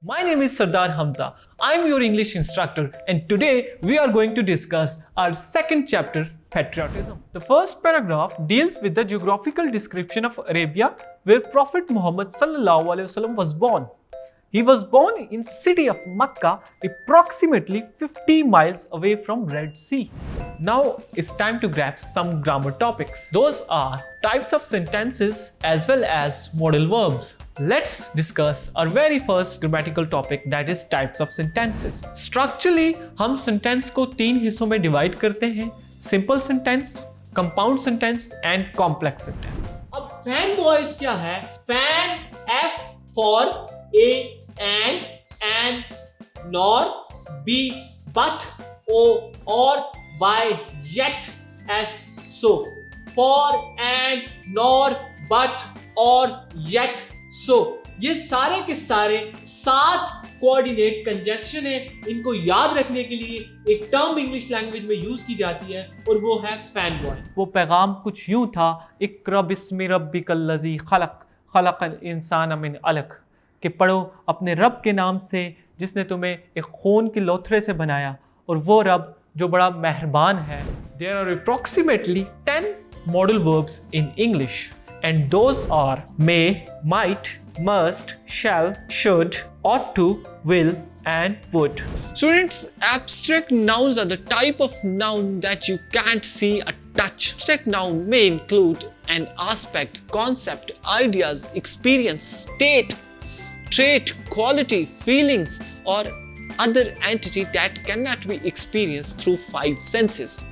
My name is Sardar Hamza. I'm your English instructor, and today we are going to discuss our second chapter, patriotism. The first paragraph deals with the geographical description of Arabia, where Prophet Muhammad sallallahu alaihi wasallam was born. He was born in city of Makkah, approximately 50 miles away from Red Sea. Now it's time to grasp some grammar topics. Those are types of sentences as well as modal verbs. Let's discuss our very first grammatical topic, that is types of sentences. Structurally, हम sentence को तीन हिस्सों में divide करते हैं: simple sentence, compound sentence and complex sentence. अब fan boys क्या है? Fan, F for A and nor, B but, O or, Y yet, S so. For, and, nor, but, or, yet, so. ये सारे के सारे 7 coordinate conjunction है. इनको याद रखने के लिए एक टर्म इंग्लिश लैंग्वेज में यूज की जाती है और वो है फैन बॉय. वो पैगाम कुछ यूं था: इक़रा बिस्मि रब्बिकल लज़ी खलक़ खलक़ल इंसान मिन अलक़, कि पढ़ो अपने रब के नाम से जिसने तुम्हें एक खून के लोथरे से बनाया, और वो रब जो बड़ा मेहरबान है. There are approximately 10 modal verbs in English, and those are may, might, must, shall, should, ought to, will, and would. Students, abstract nouns are the type of noun that you can't see or touch. Abstract noun may include an aspect, concept, ideas, experience, state, trait, quality, feelings, or other entity that cannot be experienced through 5 senses.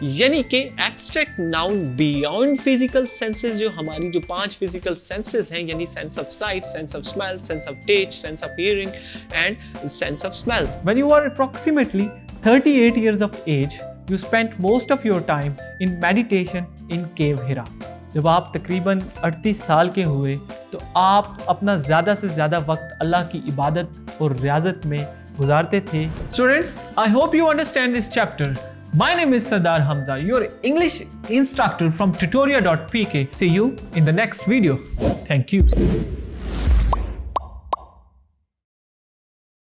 यानी कि abstract noun beyond physical senses, जो हमारी जो 5 physical senses हैं, यानी sense of sight, sense of smell, sense of taste, sense of hearing and sense of smell. When you are approximately 38 years of age, you spent most of your time in meditation in Cave Hira. जब आप तकरीबन 38 साल के हुए तो आप अपना ज़्यादा से ज़्यादा वक्त अल्लाह की इबादत और रियाज़त में गुजारते थे. Students, I hope you understand this chapter. My name is Sardar Hamza, your English instructor from tutoria.pk. See you in the next video. Thank you.